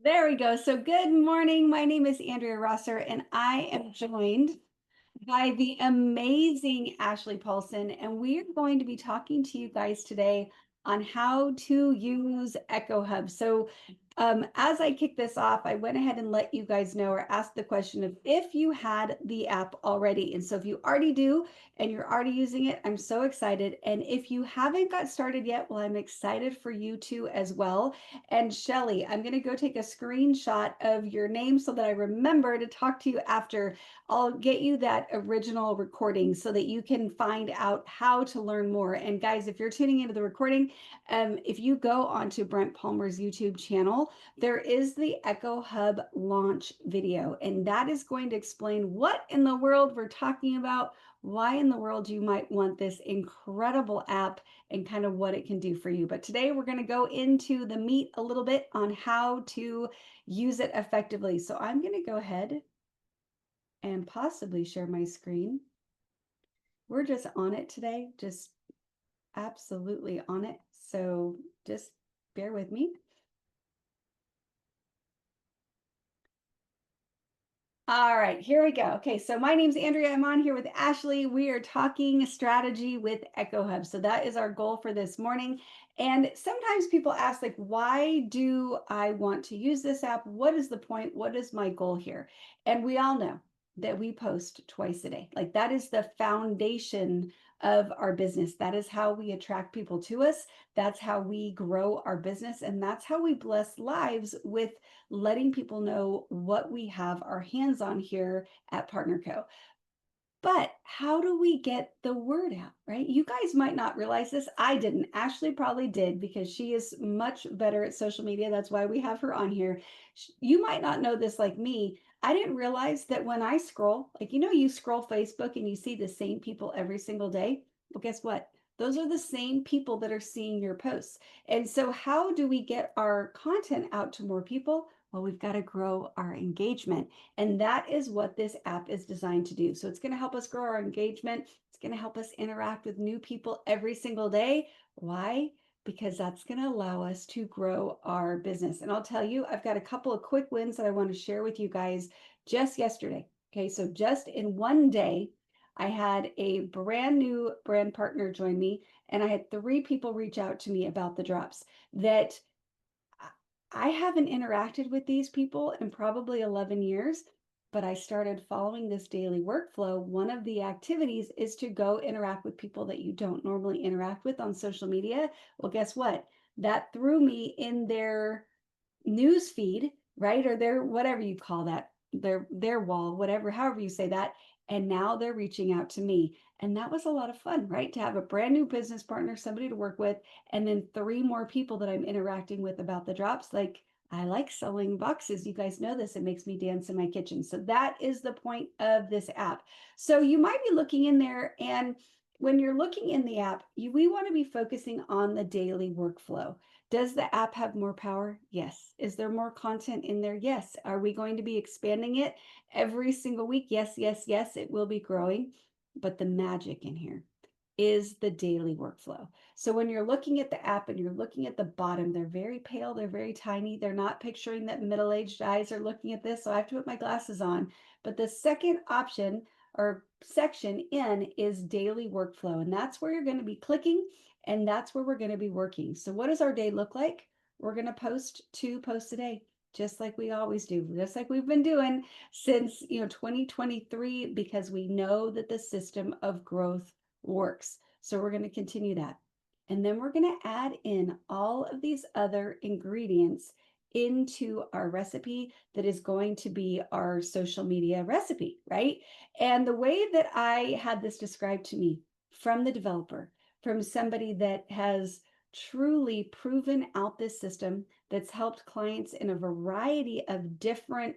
There we go. So good morning. My name is Andrea Rosser, and I am joined by the amazing Ashley Paulsen, and we are going to be talking to you guys today on how to use EchoHub. So, as I kick this off, I went ahead and let you guys know or asked the question of if you had the app already. And so, if you already do and you're already using it, I'm so excited. And if you haven't got started yet, well, I'm excited for you to as well. And Shelly, I'm going to go take a screenshot of your name so that I remember to talk to you after. I'll get you that original recording so that you can find out how to learn more. And guys, if you're tuning into the recording, if you go onto Brent Palmer's YouTube channel, there is the Echo Hub launch video, and that is going to explain what in the world we're talking about, why in the world you might want this incredible app, and kind of what it can do for you. But today we're going to go into the meat a little bit on how to use it effectively. So I'm going to go ahead and possibly share my screen. We're just on it today, just absolutely on it. So just bear with me. All right, here we go. Okay, so my name's Andrea. I'm on here with Ashley. We are talking strategy with EchoHub. So that is our goal for this morning. And sometimes people ask, like, why do I want to use this app? What is the point? What is my goal here? And we all know that we post twice a day. Like, that is the foundation of our business. That is how we attract people to us. That's how we grow our business. And that's how we bless lives with letting people know what we have our hands on here at Partner Co. But how do we get the word out, right? You guys might not realize this. I didn't. Ashley probably did because she is much better at social media. That's why we have her on here. You might not know this like me. I didn't realize that when I scroll, like, you scroll Facebook and you see the same people every single day. Well, guess what? Those are the same people that are seeing your posts. And so, how do we get our content out to more people? Well, we've got to grow our engagement. And that is what this app is designed to do. So it's going to help us grow our engagement. It's going to help us interact with new people every single day. Why? Because that's going to allow us to grow our business. And I'll tell you, I've got a couple of quick wins that I want to share with you guys just yesterday. Okay, so just in one day, I had a brand new brand partner join me, and I had 3 people reach out to me about the drops that I haven't interacted with these people in probably 11 years, but I started following this daily workflow. One of the activities is to go interact with people that you don't normally interact with on social media. Well, guess what? That threw me in their news feed, right? Or their whatever you call that, their wall, whatever, however you say that. And now they're reaching out to me. And that was a lot of fun, right? To have a brand new business partner, somebody to work with, and then 3 more people that I'm interacting with about the drops. Like, I like selling boxes. You guys know this. It makes me dance in my kitchen. So that is the point of this app. So you might be looking in there, and when you're looking in the app, we want to be focusing on the daily workflow. Does the app have more power? Yes. Is there more content in there? Yes. Are we going to be expanding it every single week? Yes, yes, yes. It will be growing. But the magic in here is the daily workflow. So when you're looking at the app and you're looking at the bottom, they're very pale, they're very tiny. They're not picturing that middle-aged eyes are looking at this, so I have to put my glasses on. But the second option or section in is daily workflow, and that's where you're going to be clicking, and that's where we're going to be working. So what does our day look like? We're going to post 2 posts a day, just like we always do, just like we've been doing since 2023, because we know that the system of growth works. So we're going to continue that. And then we're going to add in all of these other ingredients into our recipe that is going to be our social media recipe, right? And the way that I had this described to me from the developer, from somebody that has truly proven out this system, that's helped clients in a variety of different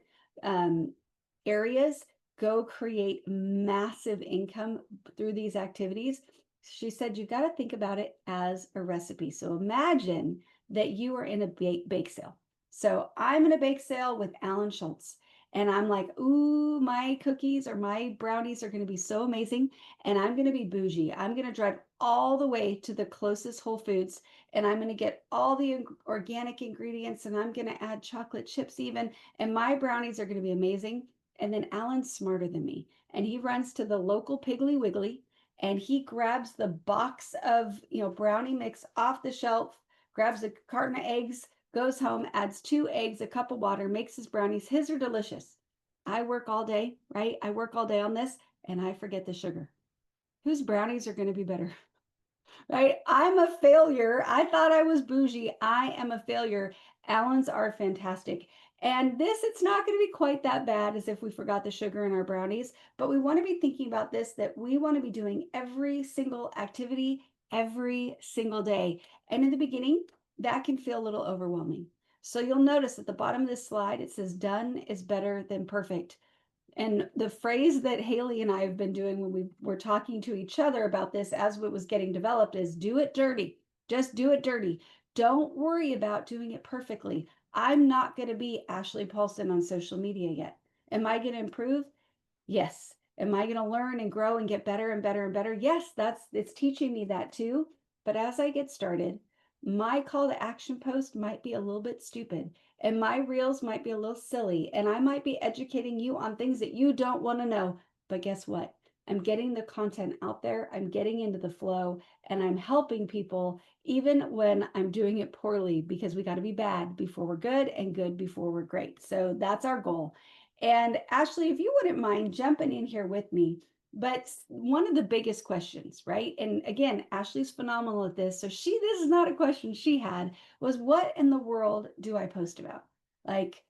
areas go create massive income through these activities. She said, you got to think about it as a recipe. So imagine that you are in a bake sale. So I'm in a bake sale with Alan Schultz, And I'm like, ooh, my cookies or my brownies are going to be so amazing. And I'm going to be bougie. I'm going to drive all the way to the closest Whole Foods and I'm going to get all the organic ingredients and I'm going to add chocolate chips even. And my brownies are going to be amazing. And then Alan's smarter than me. And he runs to the local Piggly Wiggly and he grabs the box of, brownie mix off the shelf, grabs a carton of eggs, goes home, adds 2 eggs, a cup of water, makes his brownies. His are delicious. I work all day, right? I work all day on this and I forget the sugar. Whose brownies are going to be better? Right? I'm a failure. I thought I was bougie. I am a failure. Allen's are fantastic. And this, it's not going to be quite that bad as if we forgot the sugar in our brownies, but we want to be thinking about this that we want to be doing every single activity every single day. And in the beginning, that can feel a little overwhelming. So you'll notice at the bottom of this slide, it says done is better than perfect. And the phrase that Haley and I have been doing when we were talking to each other about this as it was getting developed is do it dirty. Just do it dirty. Don't worry about doing it perfectly. I'm not going to be Ashley Paulsen on social media yet. Am I going to improve? Yes. Am I going to learn and grow and get better and better and better? Yes, it's teaching me that too. But as I get started, my call to action post might be a little bit stupid and my reels might be a little silly and I might be educating you on things that you don't want to know. But guess what? I'm getting the content out there. I'm getting into the flow and I'm helping people even when I'm doing it poorly because we got to be bad before we're good and good before we're great. So that's our goal. And Ashley, if you wouldn't mind jumping in here with me, but one of the biggest questions, right? And again, Ashley's phenomenal at this. So this is not a question she had, was what in the world do I post about? Like,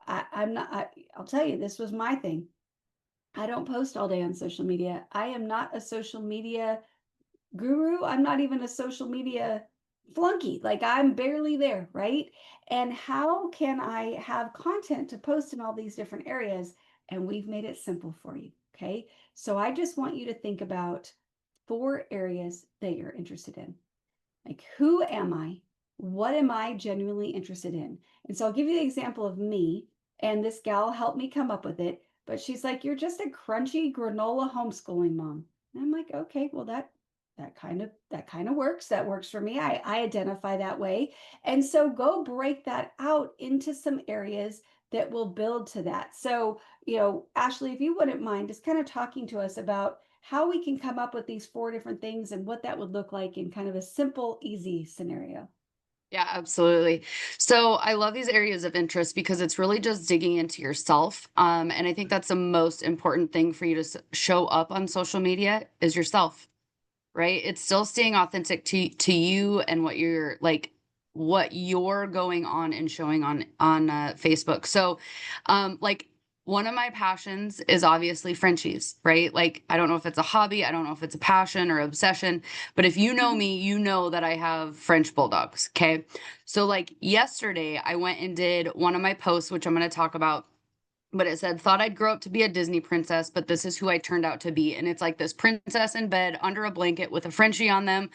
I'm not, I'll tell you, this was my thing. I don't post all day on social media. I am not a social media guru. I'm not even a social media flunky. Like I'm barely there, right? And how can I have content to post in all these different areas? And we've made it simple for you. Okay. So I just want you to think about 4 areas that you're interested in. Like, who am I? What am I genuinely interested in? And so I'll give you the example of me, and this gal helped me come up with it. But she's like, you're just a crunchy granola homeschooling mom. And I'm like, okay, well that kind of works. That works for me. I identify that way. And so go break that out into some areas that will build to that. So, Ashley, if you wouldn't mind just kind of talking to us about how we can come up with these 4 different things and what that would look like in kind of a simple, easy scenario. Yeah, absolutely. So I love these areas of interest because it's really just digging into yourself. And I think that's the most important thing for you to show up on social media is yourself, right? It's still staying authentic to you and what you're going on and showing on Facebook. So, like one of my passions is obviously Frenchies, right? Like I don't know if it's a hobby, I don't know if it's a passion or obsession, but if you know Mhm. me, you know that I have French bulldogs. Okay, so like yesterday, I went and did one of my posts, which I'm going to talk about, but it said, "Thought I'd grow up to be a Disney princess, but this is who I turned out to be." And it's like this princess in bed under a blanket with a Frenchie on them.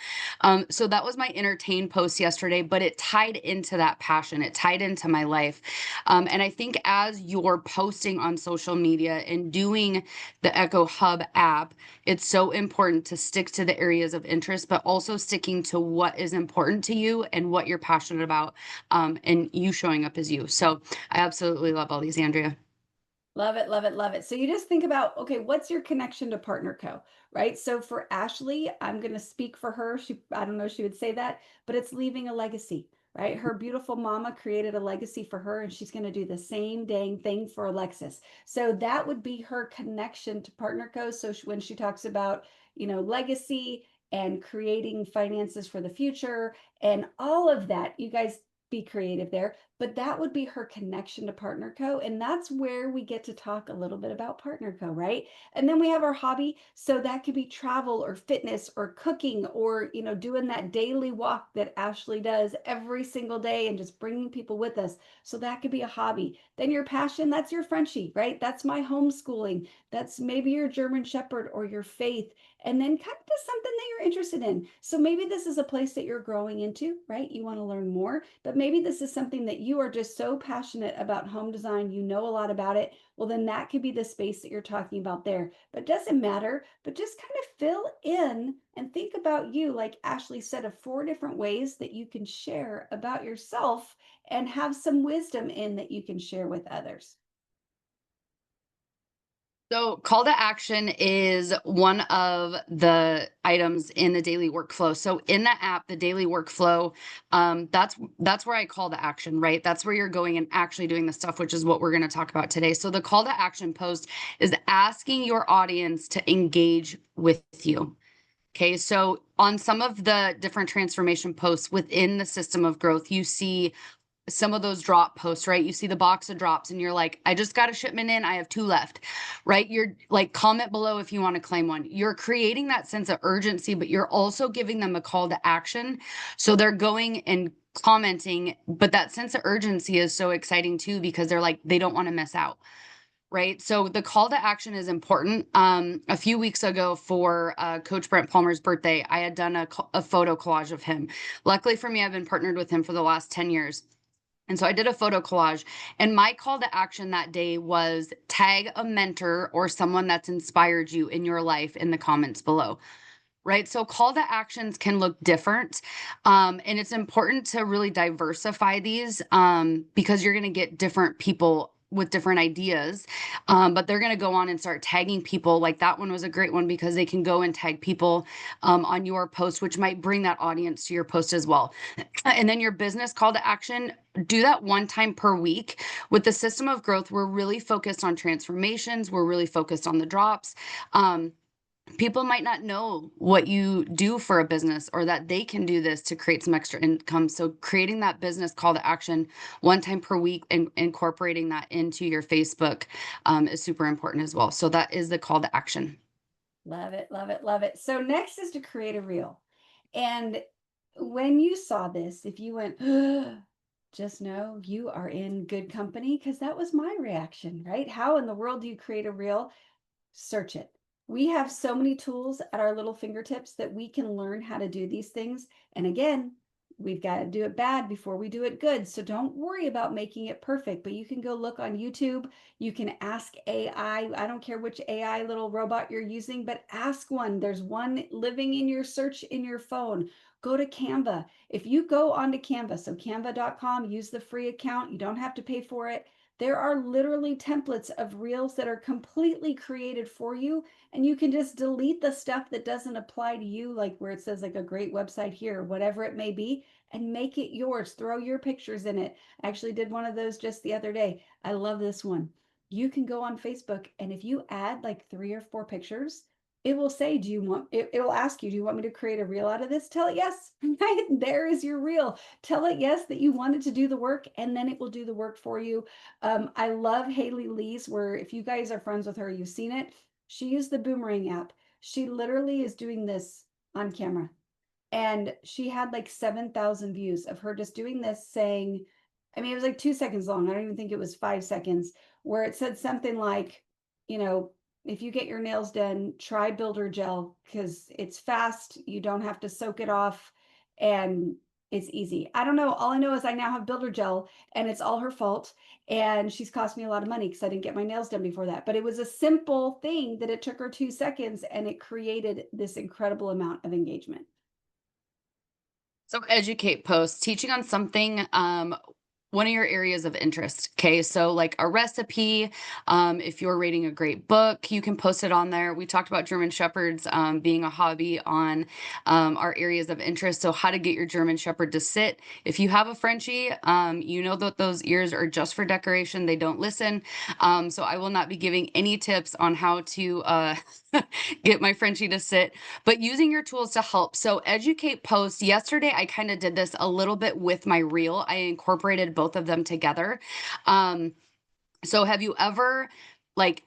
So that was my entertain post yesterday, but it tied into that passion. It tied into my life. And I think as you're posting on social media and doing the Echo Hub app, it's so important to stick to the areas of interest, but also sticking to what is important to you and what you're passionate about, and you showing up as you. So I absolutely love all these, Andrea. Love it, love it, love it. So you just think about, okay, what's your connection to Partner Co, right? So for Ashley, I'm going to speak for her. I don't know if she would say that, but it's leaving a legacy, right? Her beautiful mama created a legacy for her, and she's going to do the same dang thing for Alexis. So that would be her connection to Partner Co. So when she talks about, legacy and creating finances for the future and all of that, you guys be creative there, but that would be her connection to Partner Co. And that's where we get to talk a little bit about Partner Co, right? And then we have our hobby. So that could be travel or fitness or cooking or, doing that daily walk that Ashley does every single day and just bringing people with us. So that could be a hobby. Then your passion, that's your Frenchie, right? That's my homeschooling. That's maybe your German Shepherd or your faith. and then kind of to something that you're interested in. So maybe this is a place that you're growing into, right? You want to learn more, but maybe this is something that you are just so passionate about home design, you know a lot about it. Well, then that could be the space that you're talking about there. But it doesn't matter, but just kind of fill in and think about you, like Ashley said, of 4 different ways that you can share about yourself and have some wisdom in that you can share with others. So, call to action is one of the items in the daily workflow. So, in the app, the daily workflow, that's where I call to action, right? That's where you're going and actually doing the stuff, which is what we're going to talk about today. So, the call to action post is asking your audience to engage with you. Okay, so on some of the different transformation posts within the system of growth, you see some of those drop posts, right? You see the box of drops and you're like, I just got a shipment in, I have 2 left, right? You're like, comment below if you want to claim one. You're creating that sense of urgency, but you're also giving them a call to action. So they're going and commenting, but that sense of urgency is so exciting too, because they're like, they don't want to miss out. Right. So the call to action is important. A few weeks ago for Coach Brent Palmer's birthday, I had done a photo collage of him. Luckily for me, I've been partnered with him for the last 10 years. And so I did a photo collage, and my call to action that day was tag a mentor or someone that's inspired you in your life in the comments below. Right. So call to actions can look different. And it's important to really diversify these because you're going to get different people with different ideas. But they're going to go on and start tagging people. Like that one was a great one because they can go and tag people on your post, which might bring that audience to your post as well. And then your business call to action, do that 1 time per week. With the system of growth, we're really focused on transformations, we're really focused on the drops. People might not know what you do for a business or that they can do this to create some extra income. So creating that business call to action 1 time per week and incorporating that into your Facebook is super important as well. So that is the call to action. Love it, love it, love it. So next is to create a reel. And when you saw this, if you went, just know you are in good company because that was my reaction, right? How in the world do you create a reel? Search it. We have so many tools at our little fingertips that we can learn how to do these things. And again, we've got to do it bad before we do it good. So don't worry about making it perfect, but you can go look on YouTube. You can ask AI. I don't care which AI little robot you're using, but ask one. There's one living in your search in your phone. Go to Canva. If you go onto Canva, so canva.com, use the free account. You don't have to pay for it. There are literally templates of reels that are completely created for you, and you can just delete the stuff that doesn't apply to you, like where it says like a great website here, whatever it may be, and make it yours. Throw your pictures in it. I actually did one of those just the other day. I love this one. You can go on Facebook, and if you add like 3 or 4 pictures, it will say, do you want it? It'll ask you, do you want me to create a reel out of this? Tell it yes. Right there is your reel. Tell it yes that you wanted to do the work, and then it will do the work for you. I love Haley Lee's, where if you guys are friends with her, you've seen it. She used the Boomerang app. She literally is doing this on camera. And she had like 7,000 views of her just doing this, saying, I mean, it was like 2 seconds long. I don't even think it was 5 seconds, where it said something like, you know, if you get your nails done, try Builder Gel because it's fast. You don't have to soak it off and it's easy. I don't know. All I know is I now have Builder Gel and it's all her fault. And she's cost me a lot of money because I didn't get my nails done before that. But it was a simple thing that it took her 2 seconds and it created this incredible amount of engagement. So educate posts, teaching on something, one of your areas of interest. Okay. So like a recipe, if you're reading a great book, you can post it on there. We talked about German Shepherds being a hobby on our areas of interest. So how to get your German Shepherd to sit. If you have a Frenchie, you know that those ears are just for decoration. They don't listen. So I will not be giving any tips on how to get my Frenchie to sit, but using your tools to help. So educate posts. Yesterday, I kind of did this a little bit with my reel. I incorporated both of them together. Um, so have you ever like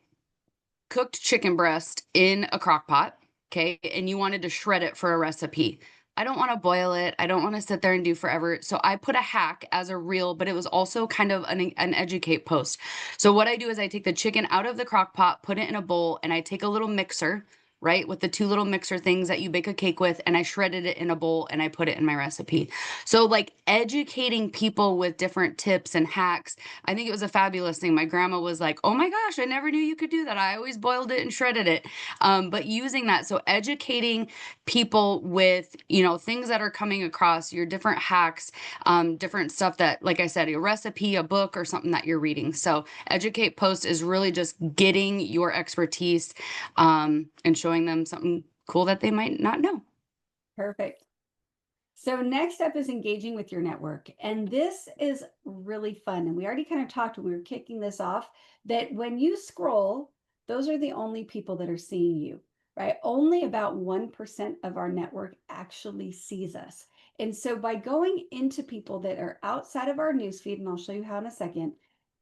cooked chicken breast in a crock pot? Okay. And you wanted to shred it for a recipe. I don't want to boil it. I don't want to sit there and do forever. So I put a hack as a reel, but it was also kind of an educate post. So what I do is I take the chicken out of the crock pot, put it in a bowl, and I take a little mixer, right? With the two little mixer things that you bake a cake with, and I shredded it in a bowl and I put it in my recipe. So, like, educating people with different tips and hacks, I think it was a fabulous thing. My grandma was like, "Oh my gosh, I never knew you could do that. I always boiled it and shredded it." But using that, so educating people with, things that are coming across your different hacks, different stuff that, like I said, a recipe, a book, or something that you're reading. So, educate post is really just getting your expertise, and showing them something cool that they might not know. Perfect. So next up is engaging with your network. And this is really fun. And we already kind of talked when we were kicking this off that when you scroll, those are the only people that are seeing you, right? Only about 1% of our network actually sees us. And so by going into people that are outside of our newsfeed, and I'll show you how in a second,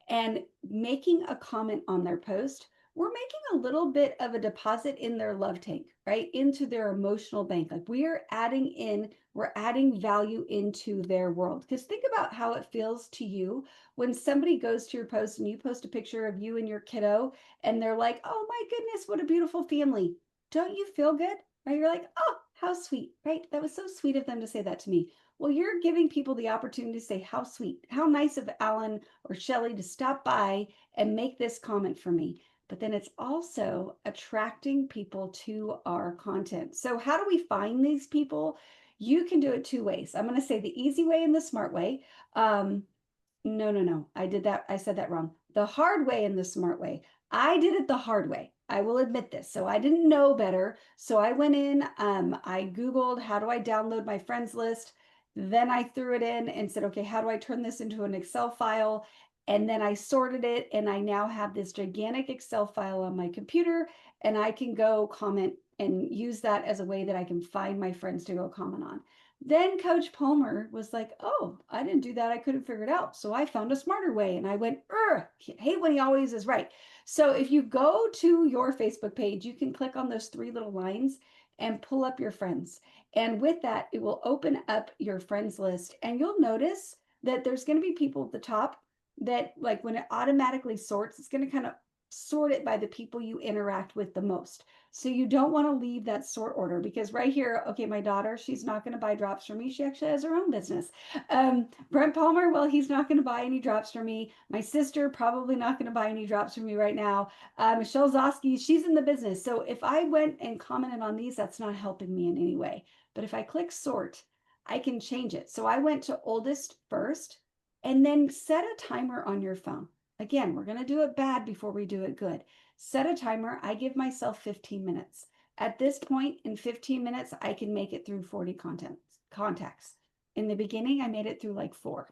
and making a comment on their post, we're making a little bit of a deposit in their love tank, right? Into their emotional bank. Like we're adding value into their world. Because think about how it feels to you when somebody goes to your post and you post a picture of you and your kiddo and they're like, oh my goodness, what a beautiful family. Don't you feel good? Right? You're like, oh, how sweet, right? That was so sweet of them to say that to me. Well, you're giving people the opportunity to say, how sweet, how nice of Alan or Shelly to stop by and make this comment for me. But then it's also attracting people to our content. So, how do we find these people? You can do it two ways. I'm going to say the easy way and the smart way. No, no, no. I did that. I said that wrong. The hard way and the smart way. I did it the hard way. I will admit this. So I didn't know better. So I went in, I Googled how do I download my friends list. Then I threw it in and said, okay, how do I turn this into an Excel file? And then I sorted it and I now have this gigantic Excel file on my computer and I can go comment and use that as a way that I can find my friends to go comment on. Then Coach Palmer was like, oh, I didn't do that. I couldn't figure it out. So I found a smarter way. And I went, hate when he always is right. So if you go to your Facebook page, you can click on those three little lines and pull up your friends. And with that, it will open up your friends list. And you'll notice that there's going to be people at the top that, like, when it automatically sorts, it's going to kind of sort it by the people you interact with the most. So you don't want to leave that sort order because right here, okay, my daughter, she's not going to buy drops from me. She actually has her own business. Brent Palmer, well, he's not going to buy any drops from me. My sister, probably not going to buy any drops from me right now. Michelle Zosky, she's in the business. So if I went and commented on these, that's not helping me in any way. But if I click sort, I can change it. So I went to oldest first and then set a timer on your phone. Again, we're going to do it bad before we do it good. Set a timer. I give myself 15 minutes. At this point, in 15 minutes, I can make it through 40 contacts. In the beginning, I made it through like 4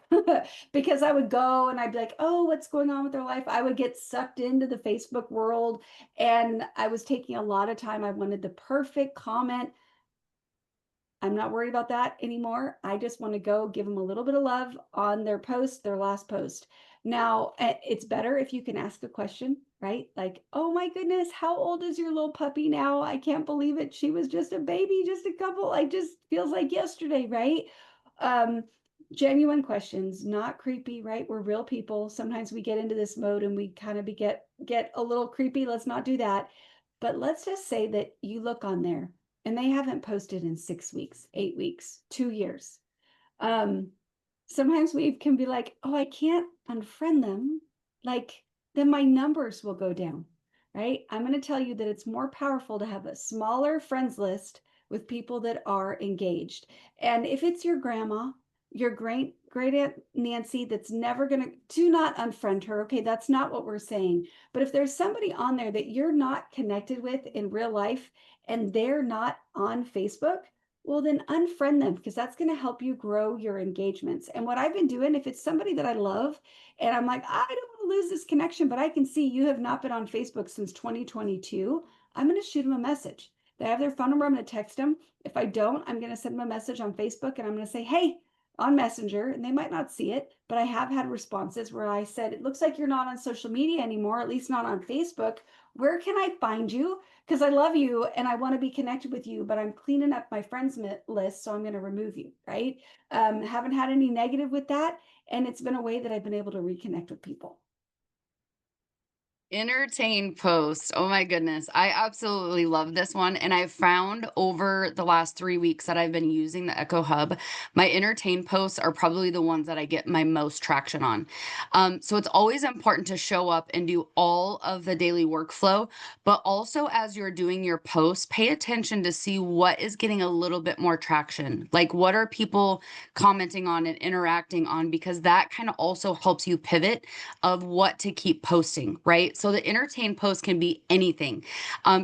because I would go and I'd be like, oh, what's going on with their life? I would get sucked into the Facebook world and I was taking a lot of time. I wanted the perfect comment. I'm not worried about that anymore. I just want to go give them a little bit of love on their post, their last post. Now, it's better if you can ask a question, right? Like, oh my goodness, how old is your little puppy now? I can't believe it. She was just a baby, just a couple, like, just feels like yesterday, right? Um, Genuine questions, not creepy, right? We're real people. Sometimes we get into this mode and we kind of get a little creepy. Let's not do that. But let's just say that you look on there and they haven't posted in 6 weeks, 8 weeks, 2 years. Um, Sometimes we can be like, oh, I can't unfriend them. Like, then my numbers will go down, right? I'm going to tell you that it's more powerful to have a smaller friends list with people that are engaged. And if it's your grandma, your great aunt Nancy, that's never going to, do not unfriend her. Okay, that's not what we're saying. But if there's somebody on there that you're not connected with in real life and they're not on Facebook, well, then unfriend them because that's going to help you grow your engagements. And what I've been doing, if it's somebody that I love and I'm like, I don't want to lose this connection, but I can see you have not been on Facebook since 2022, I'm going to shoot them a message. They have their phone number. I'm going to text them. If I don't, I'm going to send them a message on Facebook and I'm going to say, hey, on Messenger, and they might not see it, but I have had responses where I said, it looks like you're not on social media anymore, at least not on Facebook. Where can I find you? Because I love you and I want to be connected with you, but I'm cleaning up my friends list, so I'm going to remove you, right? Haven't had any negative with that, and it's been a way that I've been able to reconnect with people. Entertain post. Oh my goodness. I absolutely love this one. And I've found over the last 3 weeks that I've been using the Echo Hub, my entertain posts are probably the ones that I get my most traction on. So it's always important to show up and do all of the daily workflow, but also as you're doing your posts, pay attention to see what is getting a little bit more traction. Like, what are people commenting on and interacting on? Because that kind of also helps you pivot of what to keep posting, right? So the entertain post can be anything.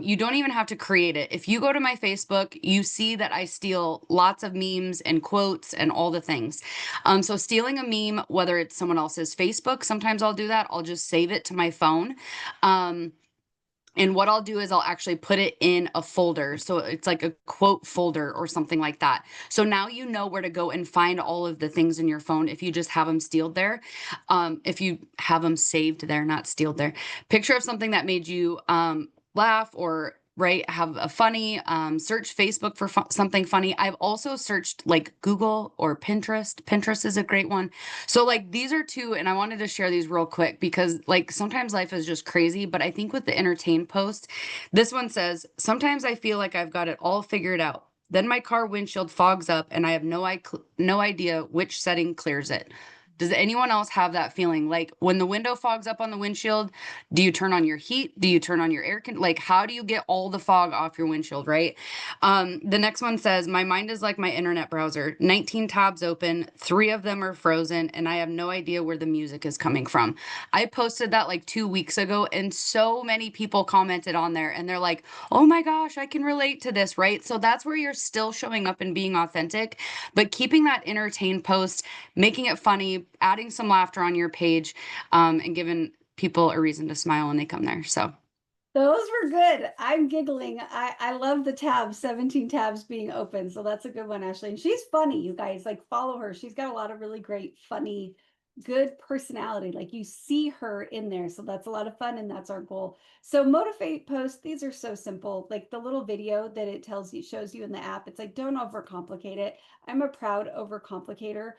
You don't even have to create it. If you go to my Facebook, you see that I steal lots of memes and quotes and all the things. So stealing a meme, whether it's someone else's Facebook, sometimes I'll do that. I'll just save it to my phone. Um, and what I'll do is I'll actually put it in a folder. So it's like a quote folder or something like that. So now you know where to go and find all of the things in your phone if you just have them sealed there. If you have them saved there, not sealed there. Picture of something that made you laugh or right have a funny search Facebook for something funny. I've also searched like Google or Pinterest is a great one. So like these are two, and I wanted to share these real quick because like sometimes life is just crazy. But I think with the entertain post, this one says, sometimes I feel like I've got it all figured out. Then my car windshield fogs up and I have no idea which setting clears it. Does anyone else have that feeling? Like when the window fogs up on the windshield, do you turn on your heat? Do you turn on your like how do you get all the fog off your windshield, right? The next one says, my mind is like my internet browser. 19 tabs open, 3 of them are frozen, and I have no idea where the music is coming from. I posted that like 2 weeks ago, and so many people commented on there, and they're like, oh my gosh, I can relate to this, right? So that's where you're still showing up and being authentic, but keeping that entertain post, making it funny, adding some laughter on your page, and giving people a reason to smile when they come there. So Those were good. I'm giggling. I love the tabs, 17 tabs being open. So that's a good one, Ashley. And she's funny, you guys. Like follow her. She's got a lot of really great, funny, good personality. Like you see her in there. So that's a lot of fun, and that's our goal. So motivate posts, these are so simple. Like the little video that it tells you, shows you in the app. It's like don't overcomplicate it. I'm a proud overcomplicator.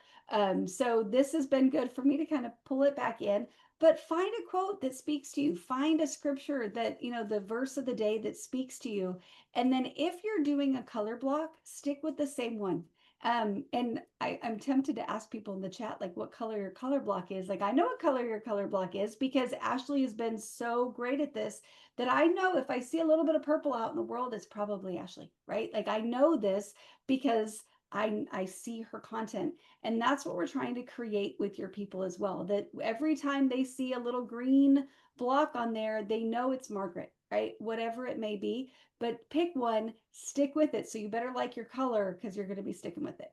So this has been good for me to kind of pull it back in, but find a quote that speaks to you. Find a scripture that, the verse of the day that speaks to you. And then if you're doing a color block, stick with the same one. And I'm tempted to ask people in the chat, like, what color your color block is. Like, I know what color your color block is because Ashley has been so great at this that I know if I see a little bit of purple out in the world, it's probably Ashley, right? Like, I know this because I see her content. And that's what we're trying to create with your people as well. That every time they see a little green block on there, they know it's Margaret, right? Whatever it may be. But pick one, stick with it. So you better like your color because you're going to be sticking with it.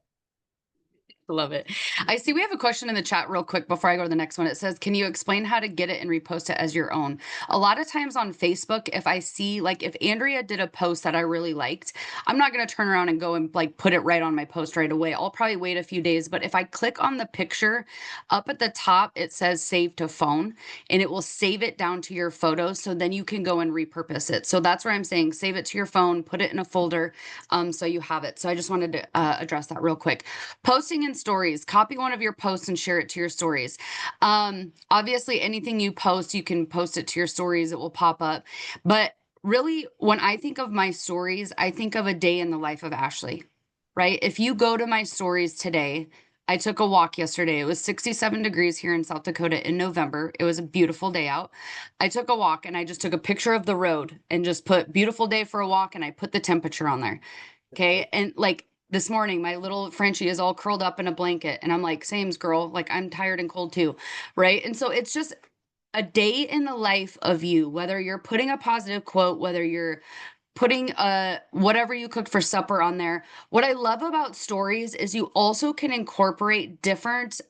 love it. I see we have a question in the chat real quick before I go to the next one. It says, can you explain how to get it and repost it as your own? A lot of times on Facebook, if I see, like, if Andrea did a post that I really liked, I'm not going to turn around and go and like put it right on my post right away. I'll probably wait a few days. But if I click on the picture up at the top, it says save to phone and it will save it down to your photos. So then you can go and repurpose it. So that's where I'm saying save it to your phone, put it in a folder, so you have it. So I just wanted to address that real quick. Posting in stories, copy one of your posts and share it to your stories. Obviously, anything you post, you can post it to your stories, it will pop up. But really, when I think of my stories, I think of a day in the life of Ashley, right? If you go to my stories today, I took a walk yesterday. It was 67 degrees here in South Dakota in November. It was a beautiful day out. I took a walk and I just took a picture of the road and just put beautiful day for a walk and I put the temperature on there. Okay. And like this morning, my little Frenchie is all curled up in a blanket. And I'm like, same's girl. Like I'm tired and cold too. Right. And so it's just a day in the life of you, whether you're putting a positive quote, whether you're putting whatever you cooked for supper on there. What I love about stories is you also can incorporate different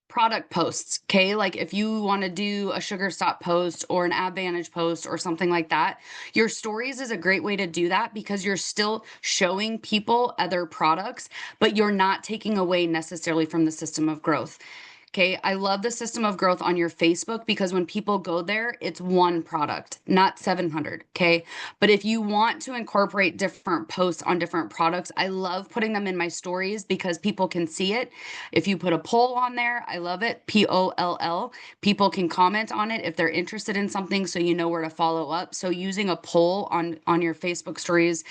product posts. Okay. Like if you want to do a sugar stop post or an advantage post or something like that, your stories is a great way to do that because you're still showing people other products, but you're not taking away necessarily from the system of growth. Okay. I love the system of growth on your Facebook because when people go there, it's one product, not 700. Okay. But if you want to incorporate different posts on different products, I love putting them in my stories because people can see it. If you put a poll on there, I love it. POLL. People can comment on it if they're interested in something so you know where to follow up. So using a poll on your Facebook stories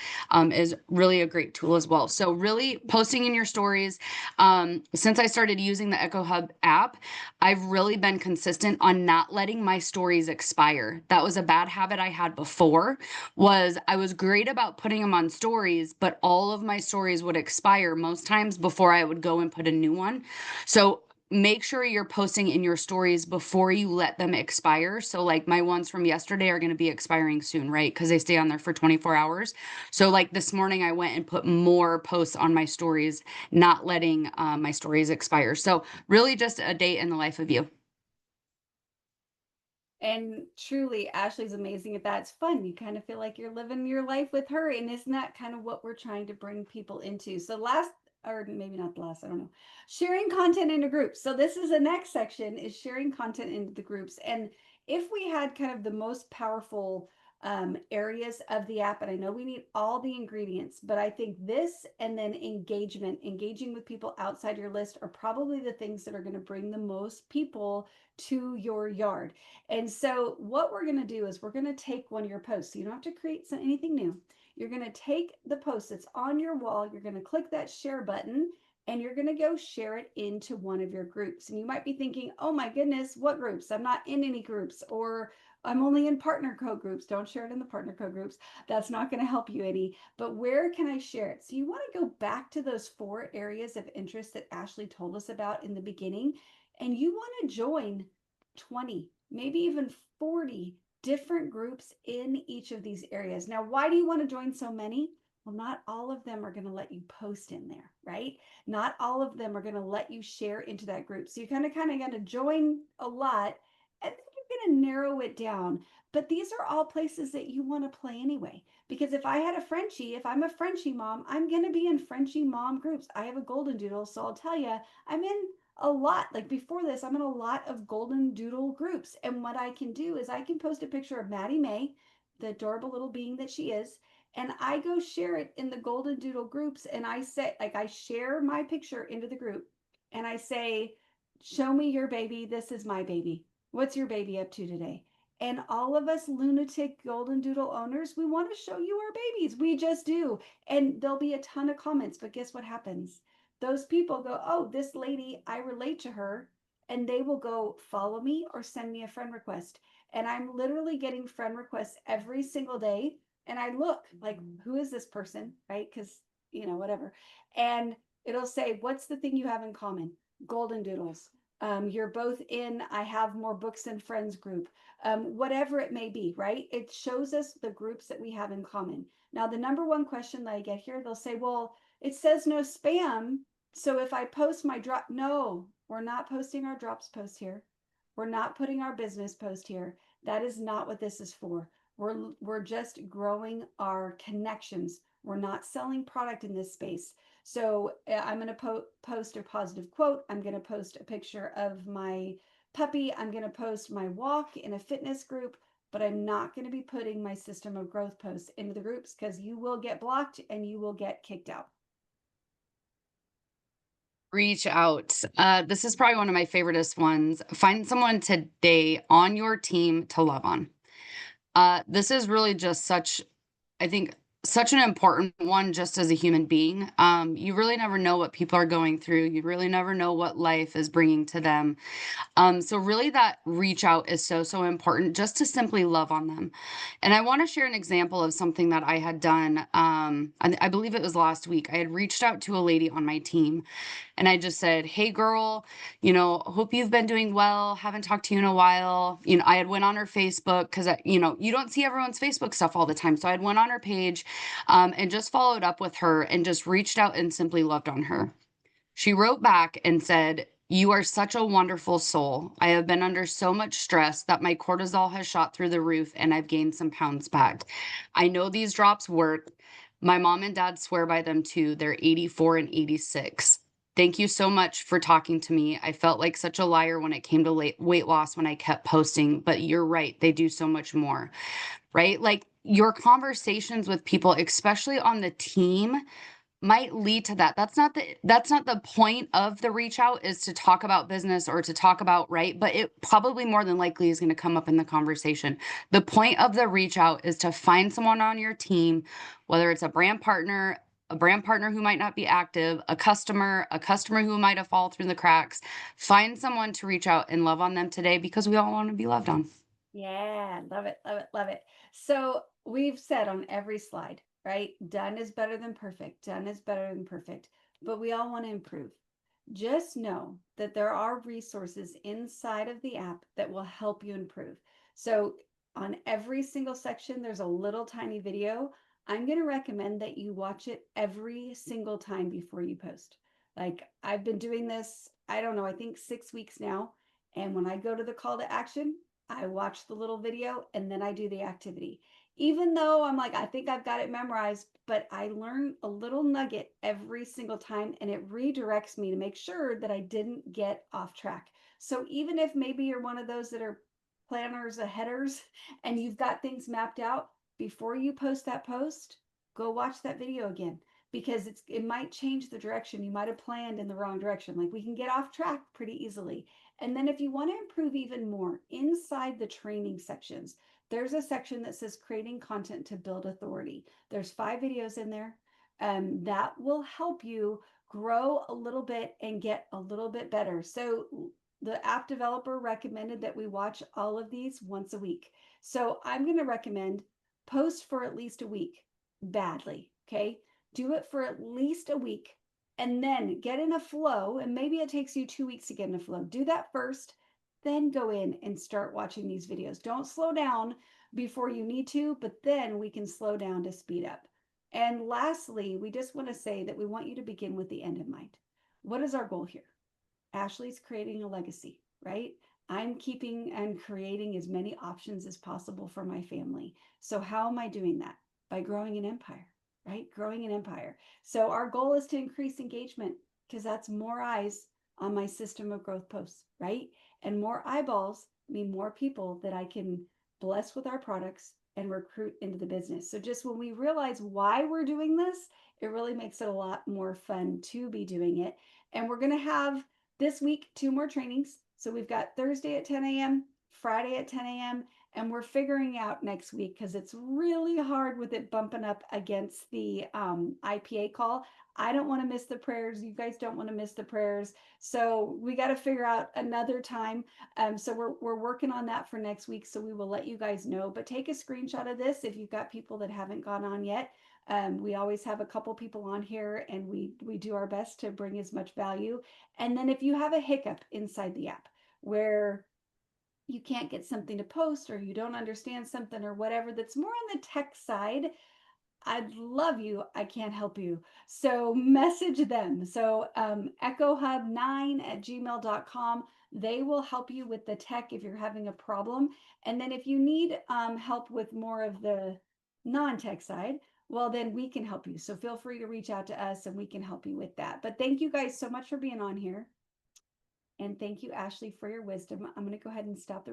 is really a great tool as well. So really posting in your stories. Since I started using the EchoHub app, I've really been consistent on not letting my stories expire. That was a bad habit I had before, was I was great about putting them on stories, but all of my stories would expire most times before I would go and put a new one. So make sure you're posting in your stories before you let them expire. So like my ones from yesterday are going to be expiring soon, right? Because they stay on there for 24 hours. So like this morning, I went and put more posts on my stories, not letting my stories expire. So really just a day in the life of you. And truly, Ashley's amazing at that. It's fun. You kind of feel like you're living your life with her. And isn't that kind of what we're trying to bring people into? So, last, or maybe not the last, I don't know, sharing content into groups. So, this is the next section is sharing content into the groups. And if we had kind of the most powerful areas of the app, and I know we need all the ingredients, but I think this and then engagement, engaging with people outside your list are probably the things that are going to bring the most people to your yard. And so what we're going to do is we're going to take one of your posts. So you don't have to create anything new. You're going to take the post that's on your wall. You're going to click that share button and you're going to go share it into one of your groups. And you might be thinking, oh my goodness, what groups? I'm not in any groups, or I'm only in partner code groups. Don't share it in the partner code groups. That's not going to help you any. But where can I share it? So you want to go back to those 4 areas of interest that Ashley told us about in the beginning, and you want to join 20, maybe even 40 different groups in each of these areas. Now, why do you want to join so many? Well, not all of them are going to let you post in there, right? Not all of them are going to let you share into that group. So you kind of going to join a lot, and then you're going to narrow it down. But these are all places that you want to play anyway. Because if I had a Frenchie, if I'm a Frenchie mom, I'm going to be in Frenchie mom groups. I have a golden doodle, so I'll tell you, I'm in a lot. Like before this, I'm in a lot of golden doodle groups. And what I can do is I can post a picture of Maddie May, the adorable little being that she is, and I go share it in the golden doodle groups. And I say, like, I share my picture into the group and I say, show me your baby. This is my baby. What's your baby up to today? And all of us lunatic golden doodle owners, we want to show you our babies. We just do. And there'll be a ton of comments, but guess what happens? Those people go, oh, this lady, I relate to her. And they will go follow me or send me a friend request. And I'm literally getting friend requests every single day. And I look like, who is this person? Right? Because, whatever. And it'll say, what's the thing you have in common? Golden doodles. You're both in I have more books than friends group. Whatever it may be, right? It shows us the groups that we have in common. Now, the number one question that I get here, they'll say, well, it says no spam. So if I post my drop, no, we're not posting our drops post here. We're not putting our business post here. That is not what this is for. We're just growing our connections. We're not selling product in this space. So I'm going to post a positive quote. I'm going to post a picture of my puppy. I'm going to post my walk in a fitness group, but I'm not going to be putting my system of growth posts into the groups because you will get blocked and you will get kicked out. Reach out. This is probably one of my favoriteest ones. Find someone today on your team to love on. This is really just I think, such an important one just as a human being. You really never know what people are going through. You really never know what life is bringing to them. So really that reach out is so, so important just to simply love on them. And I want to share an example of something that I had done. I believe it was last week. I had reached out to a lady on my team and I just said, hey girl, hope you've been doing well. Haven't talked to you in a while. I had went on her Facebook because, you don't see everyone's Facebook stuff all the time. So I had went on her page and just followed up with her and just reached out and simply loved on her. She wrote back and said, you are such a wonderful soul. I have been under so much stress that my cortisol has shot through the roof and I've gained some pounds back. I know these drops work. My mom and dad swear by them too. They're 84 and 86. Thank you so much for talking to me. I felt like such a liar when it came to weight loss when I kept posting, but you're right. They do so much more, right? Like your conversations with people, especially on the team, might lead to that. That's not the point of the reach out is to talk about business or to talk about, right? But it probably more than likely is going to come up in the conversation. The point of the reach out is to find someone on your team, whether it's a brand partner who might not be active, a customer who might have fallen through the cracks. Find someone to reach out and love on them today because we all want to be loved on. Yeah, love it, love it, love it. So we've said on every slide, right? Done is better than perfect. Done is better than perfect. But we all want to improve. Just know that there are resources inside of the app that will help you improve. So on every single section, there's a little tiny video. I'm going to recommend that you watch it every single time before you post. Like I've been doing this, I don't know, I think 6 weeks now. And when I go to the call to action, I watch the little video and then I do the activity. Even though I'm like, I think I've got it memorized, but I learn a little nugget every single time and it redirects me to make sure that I didn't get off track. So even if maybe you're one of those that are planners, headers, and you've got things mapped out, before you post that post, go watch that video again because it might change the direction. You might have planned in the wrong direction. Like we can get off track pretty easily. And then if you want to improve even more, inside the training sections, there's a section that says creating content to build authority. There's 5 videos in there that will help you grow a little bit and get a little bit better. So the app developer recommended that we watch all of these once a week. So I'm going to recommend post for at least a week badly. Okay. Do it for at least a week and then get in a flow. And maybe it takes you 2 weeks to get in a flow. Do that first, then go in and start watching these videos. Don't slow down before you need to, but then we can slow down to speed up. And lastly, we just want to say that we want you to begin with the end in mind. What is our goal here? Ashley's creating a legacy, right? I'm keeping and creating as many options as possible for my family. So, how am I doing that? By growing an empire, right? Growing an empire. So, our goal is to increase engagement because that's more eyes on my system of growth posts, right? And more eyeballs mean more people that I can bless with our products and recruit into the business. So, just when we realize why we're doing this, it really makes it a lot more fun to be doing it. And we're going to have this week 2 more trainings. So we've got Thursday at 10 a.m., Friday at 10 a.m., and we're figuring out next week because it's really hard with it bumping up against the IPA call. I don't want to miss the prayers. You guys don't want to miss the prayers. So we got to figure out another time. So we're working on that for next week. So we will let you guys know. But take a screenshot of this if you've got people that haven't gone on yet. We always have a couple people on here, and we do our best to bring as much value. And then if you have a hiccup inside the app where you can't get something to post or you don't understand something or whatever that's more on the tech side, I'd love you. I can't help you. So message them. So EchoHub9 at gmail.com. They will help you with the tech if you're having a problem. And then if you need help with more of the non-tech side, well, then we can help you. So feel free to reach out to us and we can help you with that. But thank you guys so much for being on here. And thank you, Ashley, for your wisdom. I'm going to go ahead and stop the